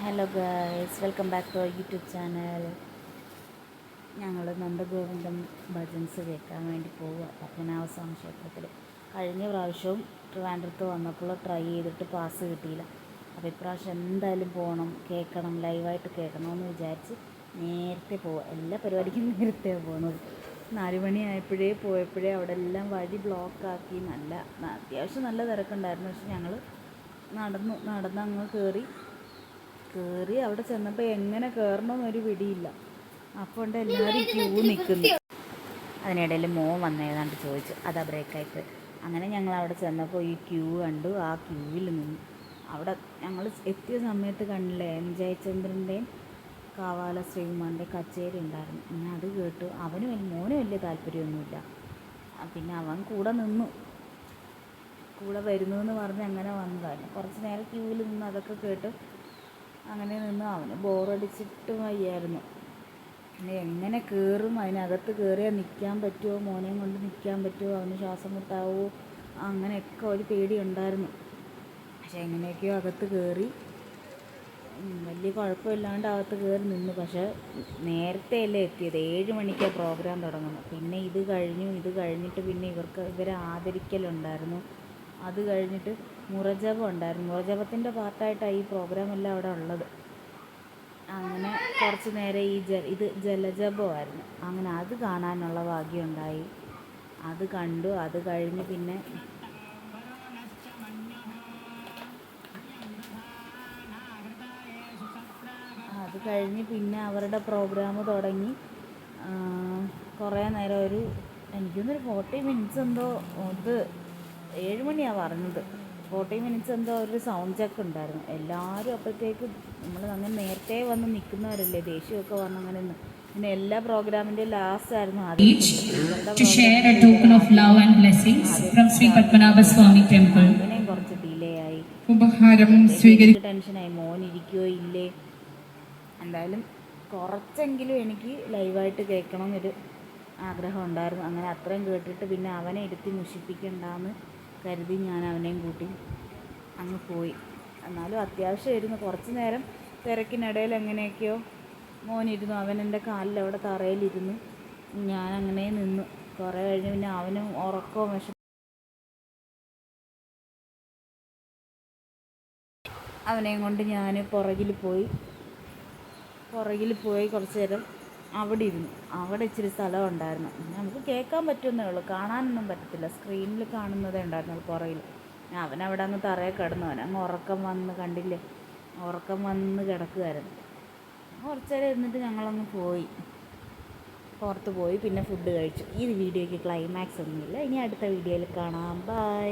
Hello guys, welcome back to our YouTube channel. ഞങ്ങൾ നന്ദഗോവിന്ദം ഭജൻസ് കേൾക്കാൻ വേണ്ടി പോവുക പത്മനാഭസ്വാമി ക്ഷേത്രത്തിൽ. കഴിഞ്ഞ പ്രാവശ്യവും ട്രിവാൻഡ്രത്ത് വന്നപ്പോൾ ട്രൈ ചെയ്തിട്ട് പാസ് കിട്ടിയില്ല. അപ്പോൾ ഇപ്രാവശ്യം എന്തായാലും പോകണം, കേൾക്കണം, ലൈവായിട്ട് കേൾക്കണമെന്ന് വിചാരിച്ച് നേരത്തെ പോവുക. എല്ലാ പരിപാടിക്കും നേരത്തെ പോകുന്നത്. 4 മണിയായപ്പോഴേ പോയപ്പോഴേ അവിടെ എല്ലാം വഴി ബ്ലോക്കാക്കി. അത്യാവശ്യം നല്ല തിരക്കുണ്ടായിരുന്നു. പക്ഷെ ഞങ്ങൾ നടന്നങ്ങ് കയറി അവിടെ ചെന്നപ്പോൾ എങ്ങനെ കയറണമെന്നൊരു പിടിയില്ല. അപ്പോൾ ഉണ്ട് എല്ലാവരും ക്യൂ നിൽക്കുന്നു. അതിനിടയിൽ മോൻ വന്ന് ഏതാണ്ട് ചോദിച്ചു, അതാ ബ്രേക്കായിപ്പോയി. അങ്ങനെ ഞങ്ങൾ അവിടെ ചെന്നപ്പോൾ ഈ ക്യൂ കണ്ടു. ആ ക്യൂവിൽ നിന്നു. അവിടെ ഞങ്ങൾ എത്തിയ സമയത്ത് കണ്ടില്ലേ, എം ജയചന്ദ്രൻ്റെയും കാവാല ശ്രീകുമാറിൻ്റെ കച്ചേരി ഉണ്ടായിരുന്നു. പിന്നെ അത് കേട്ടു. മോന് വലിയ താല്പര്യമൊന്നുമില്ല. പിന്നെ അവൻ കൂടെ വരുന്നു എന്ന് പറഞ്ഞ് അങ്ങനെ വന്നതാണ്. കുറച്ച് നേരം ക്യൂവിൽ നിന്ന് അതൊക്കെ കേട്ട് അങ്ങനെ നിന്ന് അവന് ബോറടിച്ചിട്ട് വയ്യായിരുന്നു. പിന്നെ എങ്ങനെ കയറും, അതിനകത്ത് കയറിയാൽ നിൽക്കാൻ പറ്റുമോ, മോനെയും കൊണ്ട് നിൽക്കാൻ പറ്റുമോ, അവന് ശ്വാസം മുട്ടാവോ, അങ്ങനെയൊക്കെ ഒരു പേടി ഉണ്ടായിരുന്നു. പക്ഷേ എങ്ങനെയൊക്കെയോ അകത്ത് കയറി. വലിയ കുഴപ്പമില്ലാണ്ട് അകത്ത് കയറി നിന്നു. പക്ഷേ നേരത്തെ അല്ലേ എത്തിയത്, 7 മണിക്കാണ് പ്രോഗ്രാം തുടങ്ങുന്നത്. പിന്നെ ഇത് കഴിഞ്ഞിട്ട് പിന്നെ ഇവരെ ആദരിക്കലുണ്ടായിരുന്നു. അത് കഴിഞ്ഞിട്ട് മുറജപം ഉണ്ടായിരുന്നു. മുറജപത്തിൻ്റെ പാർട്ടായിട്ടാണ് ഈ പ്രോഗ്രാം എല്ലാം അവിടെ ഉള്ളത്. അങ്ങനെ കുറച്ച് നേരം ഇത് ജലജപമായിരുന്നു. അങ്ങനെ അത് കാണാനുള്ള ഭാഗ്യം ഉണ്ടായി. അത് കണ്ടു. അത് കഴിഞ്ഞ് പിന്നെ അവരുടെ പ്രോഗ്രാം തുടങ്ങി. കുറേ നേരം എനിക്കൊന്നൊരു 40 മിനിറ്റ്സ് എന്തോ, ഇത് 7 മണിയാണ് പറഞ്ഞത്. 40 മിനിറ്റ്സ് എന്തോ ഒരു സൗണ്ട് ചെക്ക് ഉണ്ടായിരുന്നു. എല്ലാവരും അപ്പോഴത്തേക്ക് നമ്മൾ അങ്ങനെ നേരത്തെ വന്ന് നിൽക്കുന്നവരല്ലേ, ദേഷ്യമൊക്കെ വന്ന് അങ്ങനെ നിന്ന്. പിന്നെ എല്ലാ പ്രോഗ്രാമിൻ്റെയും ലാസ്റ്റ് ആയിരുന്നു അതിനെയും കുറച്ച് ഡിലേ ആയി. ടെൻഷനായി, മോൻ ഇരിക്കുകയോ ഇല്ലേ. എന്തായാലും കുറച്ചെങ്കിലും എനിക്ക് ലൈവായിട്ട് കേൾക്കണം എന്നൊരു ആഗ്രഹം ഉണ്ടായിരുന്നു. അങ്ങനെ അത്രയും കേട്ടിട്ട് പിന്നെ അവനെ ഇരുത്തി മുഷിപ്പിക്കണ്ടെന്ന് കരുതി ഞാൻ അവനെയും കൂട്ടി അങ്ങ് പോയി. എന്നാലും അത്യാവശ്യമായിരുന്നു. കുറച്ച് നേരം തിരക്കിനിടയിൽ എങ്ങനെയൊക്കെയോ മോനിരുന്നു. അവൻ എൻ്റെ കാലിലവിടെ തറയിലിരുന്നു. ഞാനങ്ങനെ നിന്നു. കുറേ കഴിഞ്ഞ് പിന്നെ അവനും ഉറക്കവും അവനെയും കൊണ്ട് ഞാൻ പുറകിൽ പോയി കുറച്ച് നേരം അവിടെ ഇരുന്നു. അവിടെ ഇച്ചിരി സ്ഥലം ഉണ്ടായിരുന്നു. നമുക്ക് കേൾക്കാൻ പറ്റുമെന്നേ ഉള്ളൂ, കാണാനൊന്നും പറ്റത്തില്ല. സ്ക്രീനിൽ കാണുന്നതേ ഉണ്ടായിരുന്നുള്ളൂ പുറകിൽ. അവനവിടെ അങ്ങ് തറയിൽ കിടന്നു. അവനങ്ങ് ഉറക്കം വന്ന് കിടക്കുമായിരുന്നു. കുറച്ച് നേരം ഇരുന്നിട്ട് ഞങ്ങളങ്ങ് പുറത്ത് പോയി. പിന്നെ ഫുഡ് കഴിച്ചു. ഈ വീഡിയോയ്ക്ക് ക്ലൈമാക്സ് ഒന്നുമില്ല. ഇനി അടുത്ത വീഡിയോയിൽ കാണാം. ബൈ.